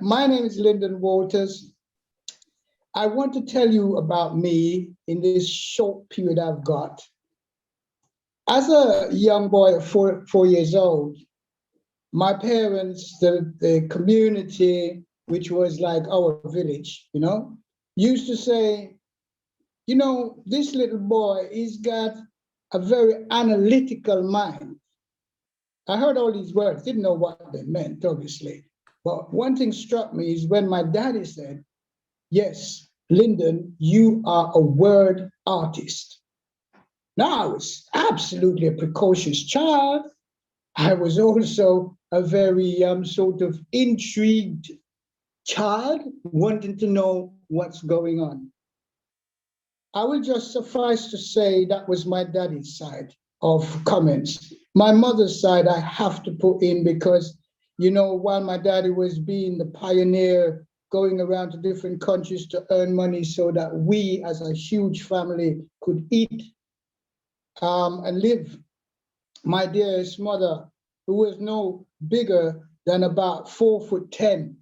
my name is Lyndon Walters. I want to tell you about me in this short period I've got. As a young boy of 4 years old, my parents, the community, which was like our village, used to say, this little boy, he's got a very analytical mind. I heard all these words, didn't know what they meant, obviously. But one thing struck me is when my daddy said, yes, Lyndon, you are a word artist. Now, I was absolutely a precocious child. I was also a very sort of intrigued child, wanting to know what's going on. I will just suffice to say that was my daddy's side of comments. My mother's side, I have to put in because, while my daddy was being the pioneer, going around to different countries to earn money so that we as a huge family could eat and live, my dearest mother, who was no bigger than about 4'10",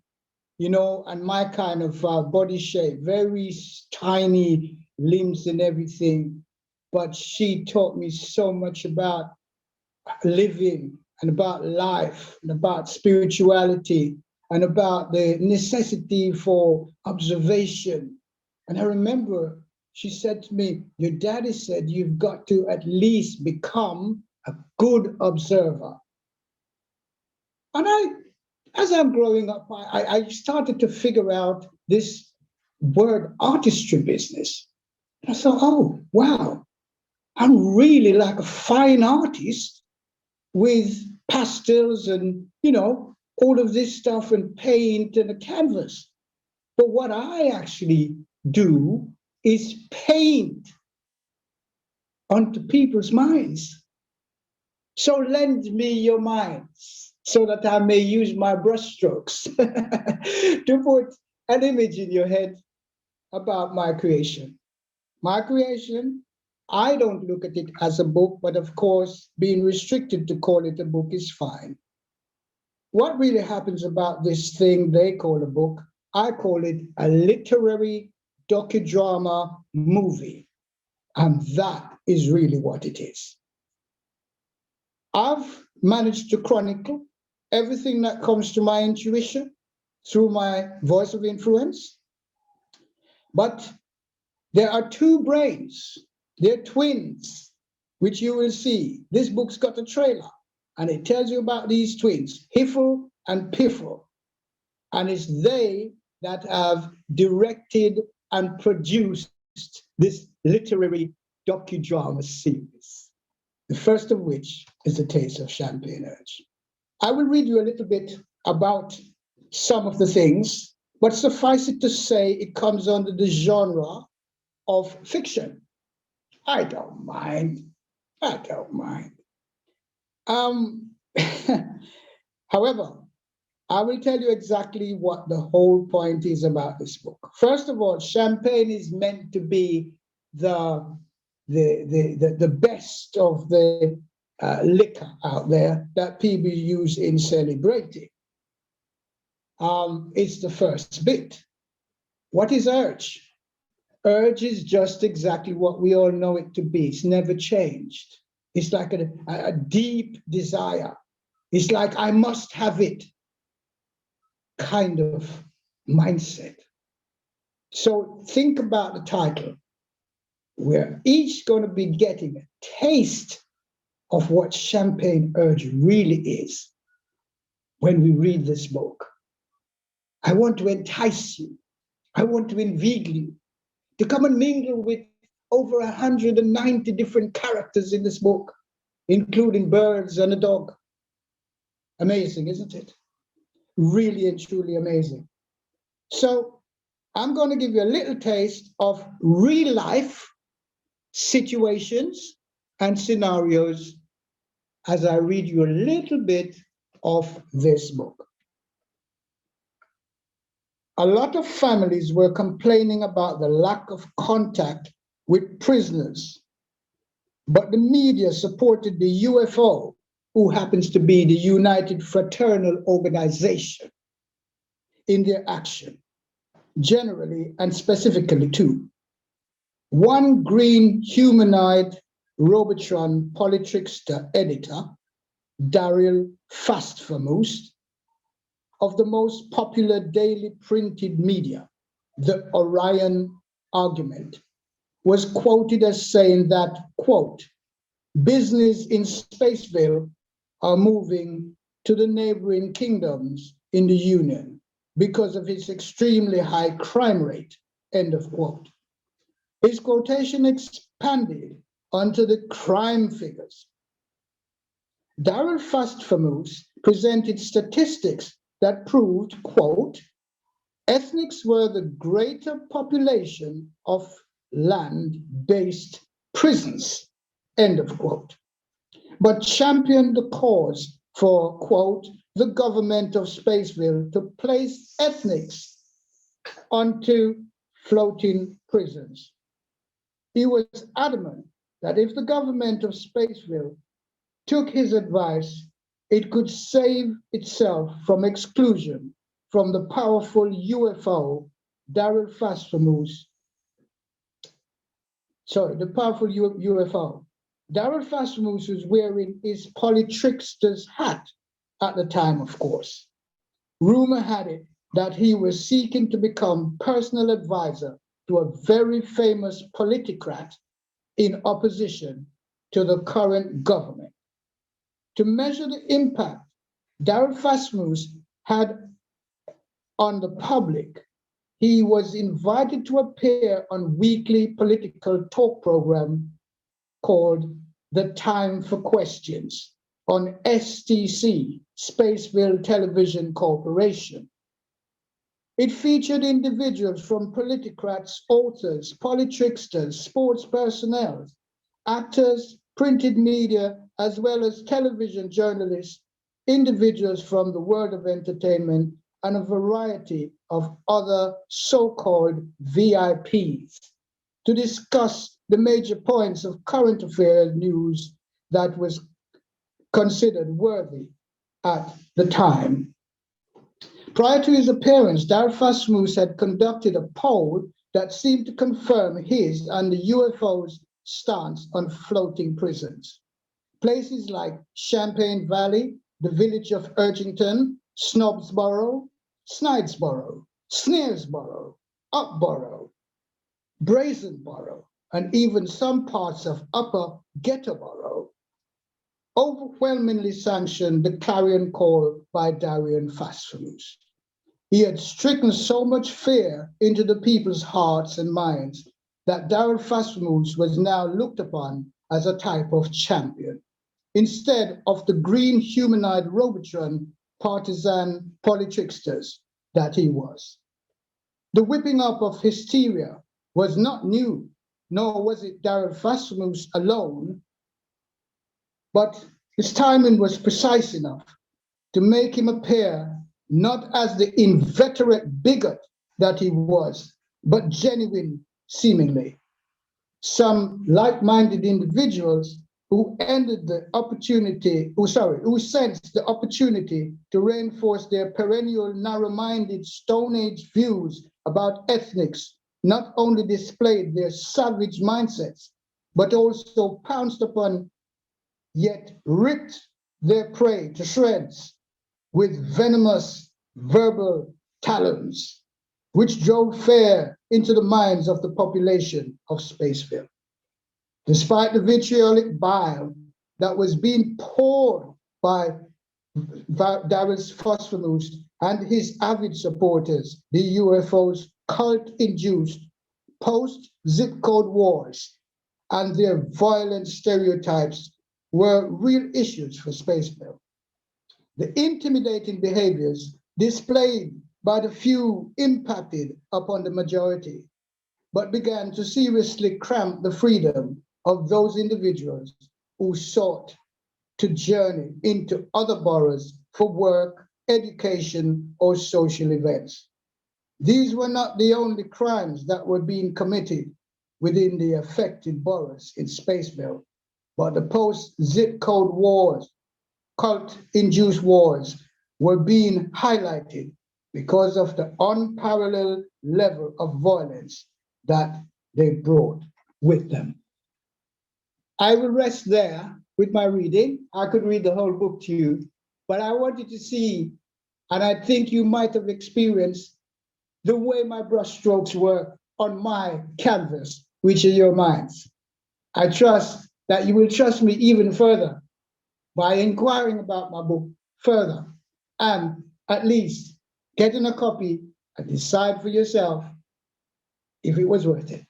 and my kind of body shape, very tiny limbs and everything. But she taught me so much about living and about life and about spirituality and about the necessity for observation. And I remember she said to me, your daddy said you've got to at least become a good observer. And as I'm growing up, I started to figure out this word artistry business. I thought, oh, wow, I'm really like a fine artist with pastels and, all of this stuff and paint and a canvas. But what I actually do is paint onto people's minds. So lend me your minds so that I may use my brushstrokes to put an image in your head about my creation. My creation, I don't look at it as a book, but of course, being restricted to call it a book is fine. What really happens about this thing they call a book, I call it a literary docudrama movie. And that is really what it is. I've managed to chronicle everything that comes to my intuition through my voice of influence. But there are two brains, they're twins, which you will see. This book's got a trailer, and it tells you about these twins, Hiffle and Piffle. And it's they that have directed and produced this literary docudrama series, the first of which is A Taste of Champagne Urge. I will read you a little bit about some of the things, but suffice it to say it comes under the genre of fiction. I don't mind. However, I will tell you exactly what the whole point is about this book. First of all, champagne is meant to be the best of the liquor out there that people use in celebrating. It's the first bit. What is urge? Urge is just exactly what we all know it to be. It's never changed. It's like a deep desire. It's like I must have it kind of mindset. So think about the title. We're each going to be getting a taste of what champagne urge really is when we read this book. I want to entice you. I want to inveigle you to come and mingle with over 190 different characters in this book, including birds and a dog. Amazing, isn't it? Really and truly amazing. So I'm going to give you a little taste of real life situations and scenarios as I read you a little bit of this book. A lot of families were complaining about the lack of contact with prisoners, but the media supported the UFO, who happens to be the United Fraternal Organization. in their action, generally and specifically too. One green humanoid Robotron polytrickster editor, Daryl Fastvermoose, of the most popular daily printed media, the Orion Argument, was quoted as saying that, quote, business in Spaceville are moving to the neighboring kingdoms in the Union because of its extremely high crime rate, end of quote. His quotation expanded onto the crime figures. Daryl Fastvermoose presented statistics that proved, quote, ethnics were the greater population of land-based prisons, end of quote, but championed the cause for, quote, the government of Spaceville to place ethnics onto floating prisons. He was adamant that if the government of Spaceville took his advice, it could save itself from exclusion from the powerful UFO, Daryl Fastvermoose. The powerful UFO. Daryl Fastvermoose was wearing his polytrickster's hat at the time, of course. Rumor had it that he was seeking to become personal advisor to a very famous politicrat in opposition to the current government. To measure the impact Daryl Fastvermoose had on the public, he was invited to appear on weekly political talk program called The Time for Questions on STC, Spaceville Television Corporation. It featured individuals from politicrats, authors, polytricksters, sports personnel, actors, printed media, as well as television journalists, individuals from the world of entertainment, and a variety of other so-called VIPs to discuss the major points of current affairs news that was considered worthy at the time. Prior to his appearance, Daryl Fastvermoose had conducted a poll that seemed to confirm his and the UFO's stance on floating prisons. Places like Champagne Valley, the village of Urgington, Snobsboro, Snidesboro, Sneersboro, Upboro, Brazenboro, and even some parts of Upper Ghettoboro overwhelmingly sanctioned the clarion call by Daryl Fastvermoose. He had stricken so much fear into the people's hearts and minds that Daryl Fastvermoose was now looked upon as a type of champion, instead of the green humanoid Robotron partisan polytricksters that he was. The whipping up of hysteria was not new, nor was it Daryl Fastvermoose alone, but his timing was precise enough to make him appear not as the inveterate bigot that he was, but genuine seemingly. Some like-minded individuals who sensed the opportunity to reinforce their perennial narrow-minded Stone Age views about ethnics, not only displayed their savage mindsets, but also pounced upon, yet ripped their prey to shreds with venomous verbal talons, which drove fear into the minds of the population of Spaceville. Despite the vitriolic bile that was being poured by Daryl Fastvermoose and his avid supporters, the UFO's cult-induced post-zip code wars and their violent stereotypes were real issues for Spaceville. The intimidating behaviors displayed by the few impacted upon the majority, but began to seriously cramp the freedom of those individuals who sought to journey into other boroughs for work, education, or social events. These were not the only crimes that were being committed within the affected boroughs in Spaceville, but the post-zip code wars, cult-induced wars, were being highlighted because of the unparalleled level of violence that they brought with them. I will rest there with my reading. I could read the whole book to you, but I wanted to see, and I think you might have experienced the way my brushstrokes work on my canvas, which are your minds. I trust that you will trust me even further by inquiring about my book further and at least getting a copy and decide for yourself if it was worth it.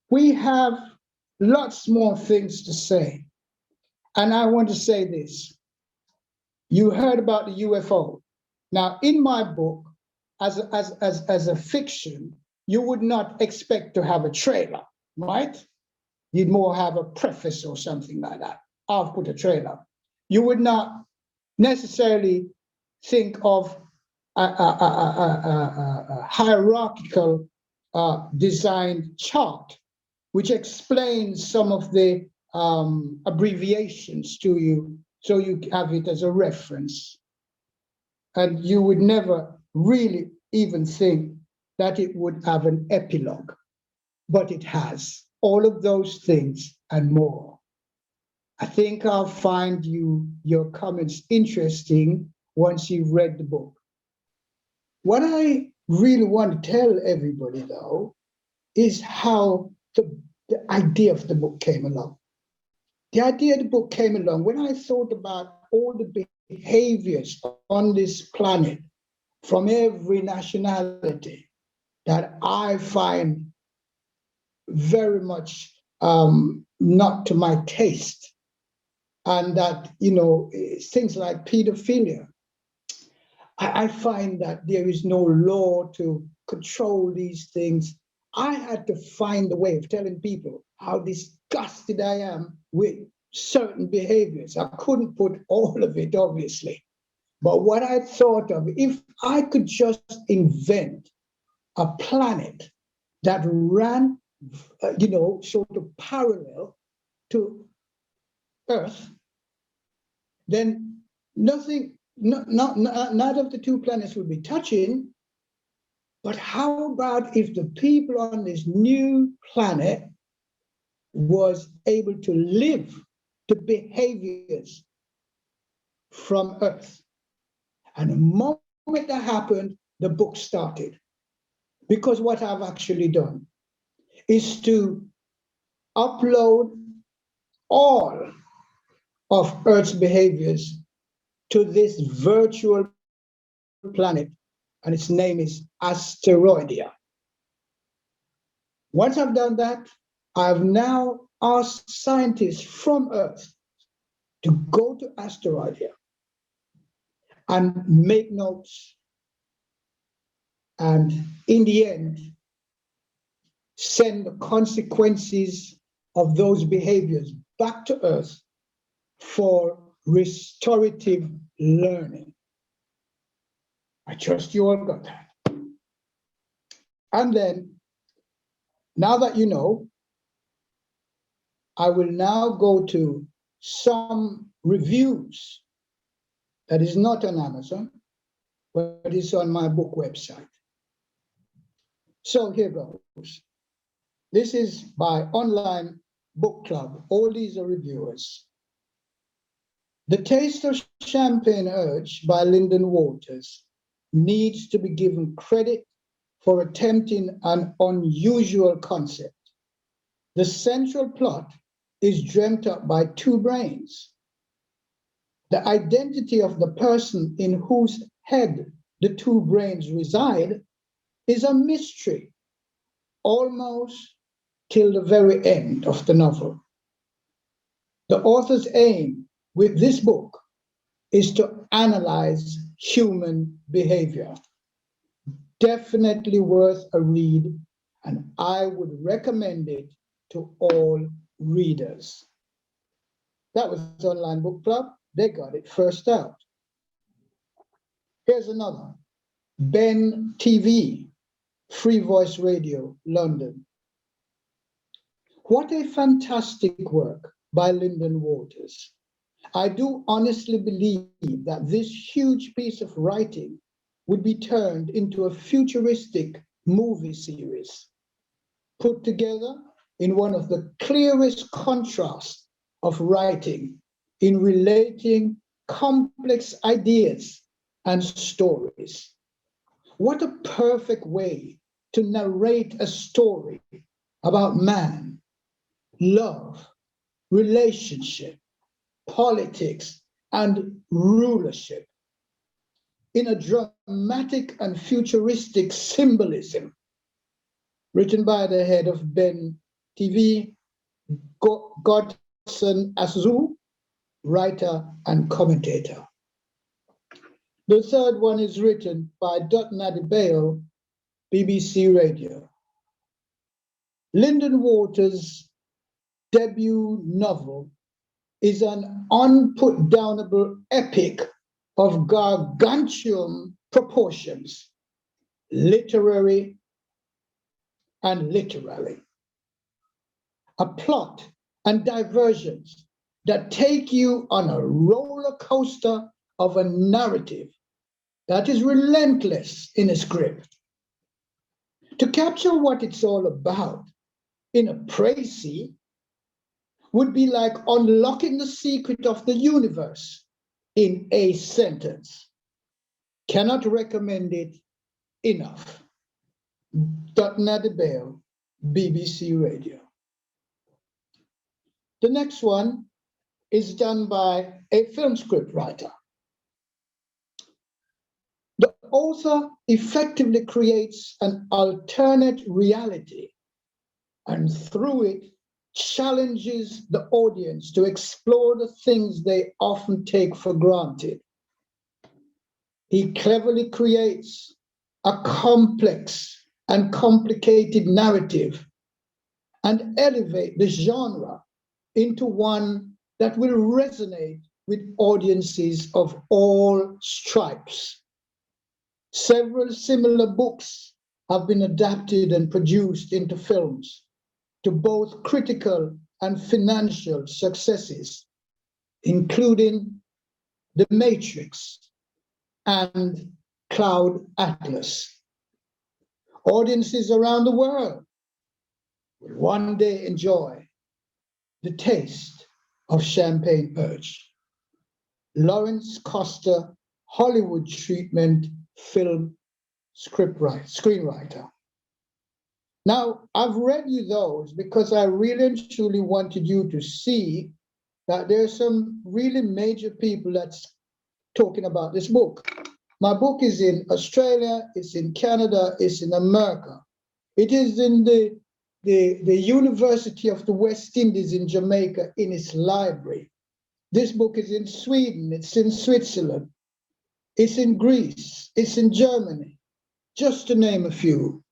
We have lots more things to say. And I want to say this. You heard about the UFO. Now, in my book, as a fiction, you would not expect to have a trailer, right? You'd more have a preface or something like that. I'll put a trailer. You would not necessarily think of a hierarchical designed chart, which explains some of the abbreviations to you, so you have it as a reference. And you would never really even think that it would have an epilogue, but it has all of those things and more. I think I'll find your comments interesting once you've read the book. What I really want to tell everybody, though, is how the idea of the book came along. The idea of the book came along when I thought about all the behaviors on this planet from every nationality that I find very much not to my taste. And that, things like pedophilia, I find that there is no law to control these things. I had to find a way of telling people how disgusted I am with certain behaviors. I couldn't put all of it, obviously. But what I thought of, if I could just invent a planet that ran, sort of parallel to Earth, then nothing, none of the two planets would be touching. But how about if the people on this new planet was able to live the behaviors from Earth? And the moment that happened, the book started. Because what I've actually done is to upload all of Earth's behaviors to this virtual planet, and its name is Asteroidia. Once I've done that, I've now asked scientists from Earth to go to Asteroidia and make notes, and in the end, send the consequences of those behaviors back to Earth for restorative learning. I trust you all got that. And then, now that you know, I will now go to some reviews that is not on Amazon, but it's on my book website. So here goes. This is by Online Book Club. All these are reviewers. The Taste of Champagne Urge by Lyndon Waters needs to be given credit for attempting an unusual concept. The central plot is dreamt up by two brains. The identity of the person in whose head the two brains reside is a mystery, almost till the very end of the novel. The author's aim with this book is to analyze human behavior. Definitely worth a read, and I would recommend it to all readers. That was Online Book Club. They got it first out. Here's another. Ben TV, Free Voice Radio, London. What a fantastic work by Lyndon Waters. I do honestly believe that this huge piece of writing would be turned into a futuristic movie series, put together in one of the clearest contrasts of writing in relating complex ideas and stories. What a perfect way to narrate a story about man, love, relationship, politics, and rulership in a dramatic and futuristic symbolism, written by the head of Ben TV, Godson Azu, writer and commentator. The third one is written by Dotun Adebayo, BBC Radio. Lyndon Waters' debut novel is an unputdownable epic of gargantuan proportions, literary and literally. A plot and diversions that take you on a roller coaster of a narrative that is relentless in its grip. To capture what it's all about in a précis would be like unlocking the secret of the universe in a sentence. Cannot recommend it enough. Dotun Adebayo, BBC Radio. The next one is done by a film script writer. The author effectively creates an alternate reality and through it challenges the audience to explore the things they often take for granted. He cleverly creates a complex and complicated narrative and elevate the genre into one that will resonate with audiences of all stripes. Several similar books have been adapted and produced into films to both critical and financial successes, including The Matrix and Cloud Atlas. Audiences around the world will one day enjoy the taste of champagne urge. Lawrence Costa, Hollywood treatment film screenwriter. Now, I've read you those because I really and truly wanted you to see that there's some really major people that's talking about this book. My book is in Australia, it's in Canada, it's in America. It is in the University of the West Indies in Jamaica in its library. This book is in Sweden, it's in Switzerland, it's in Greece, it's in Germany, just to name a few.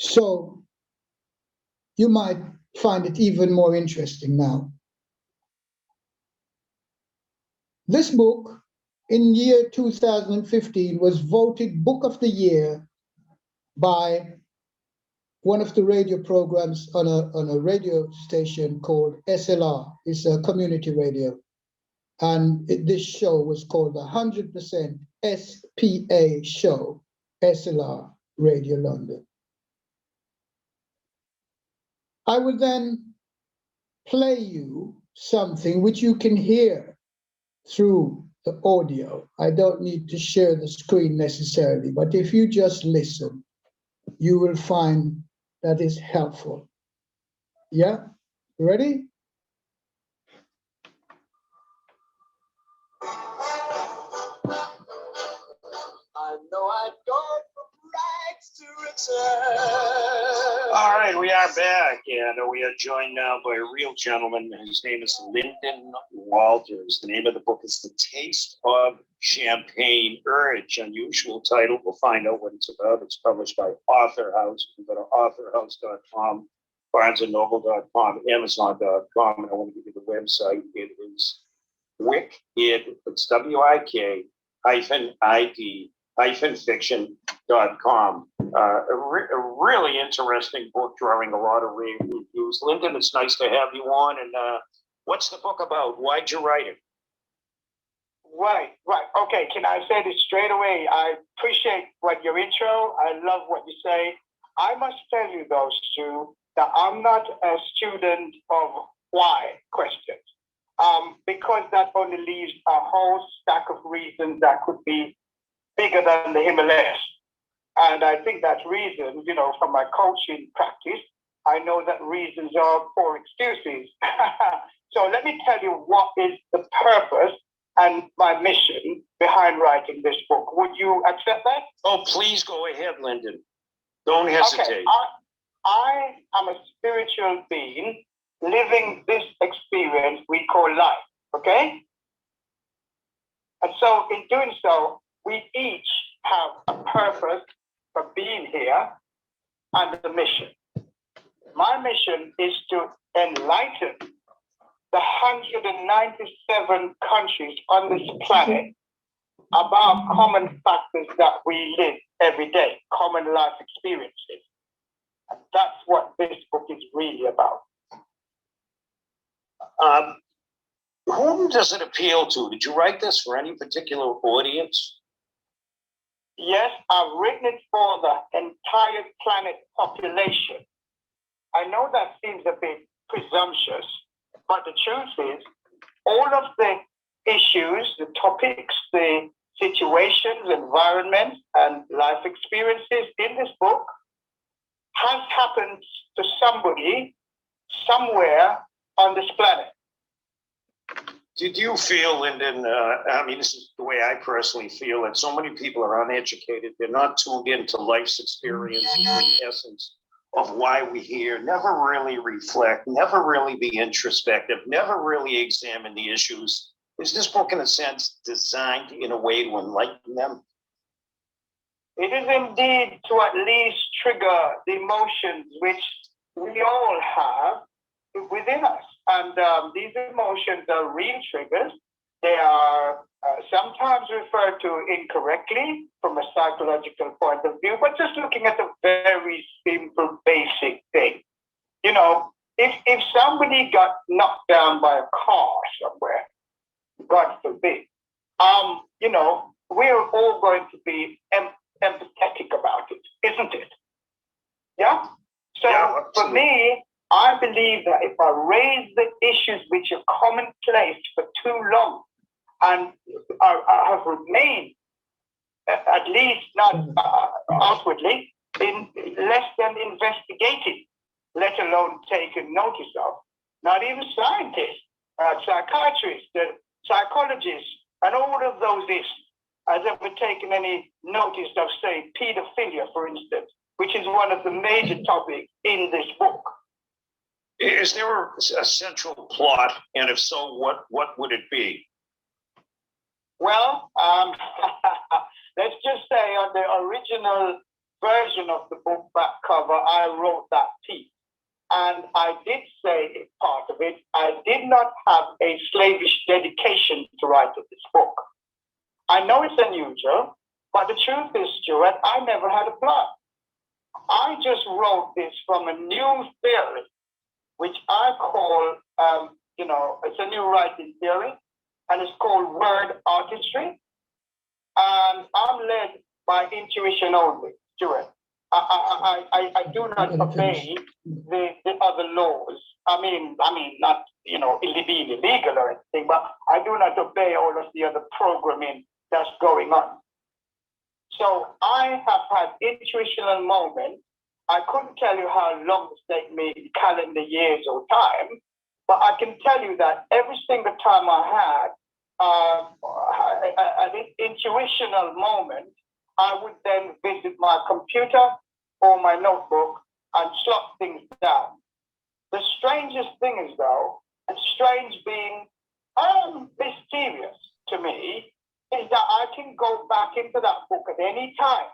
So you might find it even more interesting now. This book in year 2015 was voted Book of the Year by one of the radio programs on a radio station called SLR. It's a community radio. And this show was called the 100% SPA show, SLR Radio London. I will then play you something which you can hear through the audio. I don't need to share the screen necessarily, but if you just listen, you will find that is helpful. Yeah, ready? I know I don't rights to return. All right, we are back, and we are joined now by a real gentleman. His name is Lyndon Walters. The name of the book is The Taste of Champagne Urge. Unusual title. We'll find out what it's about. It's published by Author House. You can go to authorhouse.com, barnesandnoble.com, amazon.com, and I want to give you the website. It is Wicked, it's WIKID-fiction.com. A really interesting book, drawing a lot of reviews. Lyndon, it's nice to have you on. And what's the book about? Why'd you write it? Right, right. Okay, can I say this straight away? I appreciate what your intro. I love what you say. I must tell you, though, Stu, that I'm not a student of why questions, because that only leaves a whole stack of reasons that could be bigger than the Himalayas. And I think that reasons, from my coaching practice, I know that reasons are poor excuses. So let me tell you what is the purpose and my mission behind writing this book. Would you accept that? Oh, please go ahead, Lyndon. Don't hesitate. Okay, I am a spiritual being living this experience we call life, okay? And so in doing so, we each have a purpose for being here and a mission. My mission is to enlighten the 197 countries on this planet about common factors that we live every day, common life experiences. And that's what this book is really about. Whom does it appeal to? Did you write this for any particular audience? Yes, I've written it for the entire planet population. I know that seems a bit presumptuous, but the truth is, all of the issues, the topics, the situations, environments, and life experiences in this book has happened to somebody somewhere on this planet. Did you feel, Lyndon, this is the way I personally feel, that so many people are uneducated, they're not tuned into life's experience, the essence of why we're here, never really reflect, never really be introspective, never really examine the issues. Is this book, in a sense, designed in a way to enlighten them? It is indeed to at least trigger the emotions which we all have within us. And these emotions are real triggers. They are sometimes referred to incorrectly from a psychological point of view, but just looking at the very simple, basic thing. If somebody got knocked down by a car somewhere, God forbid, we're all going to be empathetic about it, isn't it? Yeah? So Yeah, for me, I believe that if I raise the issues which are commonplace for too long and I have remained, at least not outwardly, less than investigated, let alone taken notice of, not even scientists, psychiatrists, psychologists, and all of those has ever taken any notice of, say, pedophilia, for instance, which is one of the major topics in this book. Is there a central plot, and if so, what would it be? Well, let's just say on the original version of the book back cover, I wrote that piece. And I did say part of it, I did not have a slavish dedication to writing this book. I know it's unusual, but the truth is, Stuart, I never had a plot. I just wrote this from a new theory, which I call, it's a new writing theory, and it's called word artistry. And I'm led by intuition only, Stuart. I do not obey the other laws. I mean, not, being illegal or anything, but I do not obey all of the other programming that's going on. So I have had intuitional moments. I couldn't tell you how long it's taken me, calendar years or time, but I can tell you that every single time I had an intuitional moment, I would then visit my computer or my notebook and slot things down. The strangest thing is, though, and strange being mysterious to me, is that I can go back into that book at any time.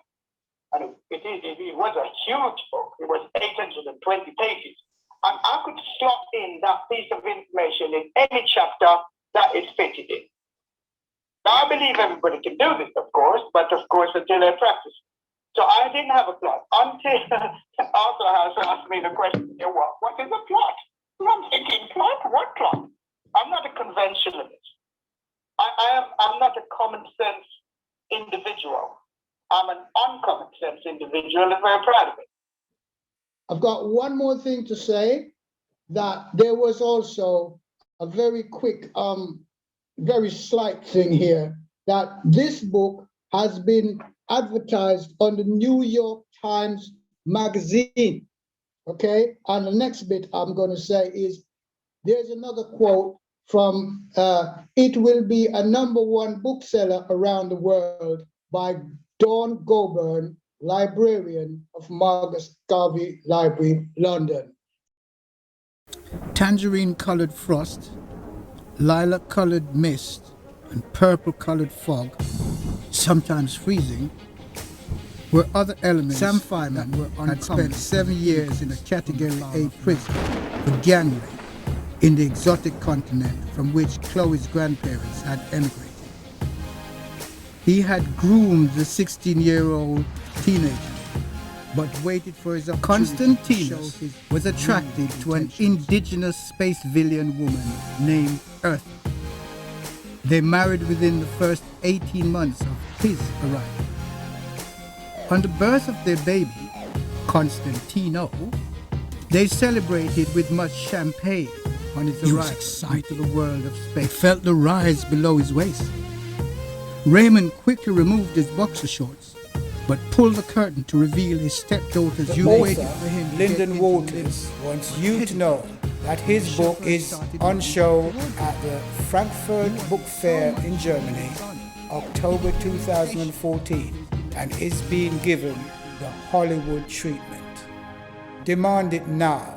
And it was a huge book. It was 820 pages. And I could slot in that piece of information in any chapter that it fitted in. Now, I believe everybody can do this, of course, but of course, until they practice. So I didn't have a plot until Arthur has asked me the question, what is a plot? And I'm thinking, plot? What plot? I'm not a conventionalist. I I'm not a common sense individual. I'm an uncommon sense individual, and I'm very proud of it. I've got one more thing to say, that there was also a very quick, very slight thing here, that this book has been advertised on the New York Times Magazine. Okay, and the next bit I'm going to say is, there's another quote from it will be a #1 bookseller around the world by Dawn Goburn, librarian of Marcus Garvey Library, London. Tangerine-colored frost, lilac-colored mist, and purple-colored fog, sometimes freezing, were other elements. Sam Fireman had spent 7 years in a Category A prison for gang rape in the exotic continent from which Chloe's grandparents had emigrated. He had groomed the 16-year-old teenager, but waited for his opportunity. Constantinus was attracted to an indigenous space villain woman named Earth. They married within the first 18 months of his arrival. On the birth of their baby, Constantino, they celebrated with much champagne on his arrival into the world of space. He felt the rise below his waist. Raymond quickly removed his boxer shorts, but pulled the curtain to reveal his stepdaughter's The author, Lyndon Walters, wants you to know that his book is on show at the Frankfurt Book Fair in Germany, October 2014, and is being given the Hollywood treatment. Demand it now.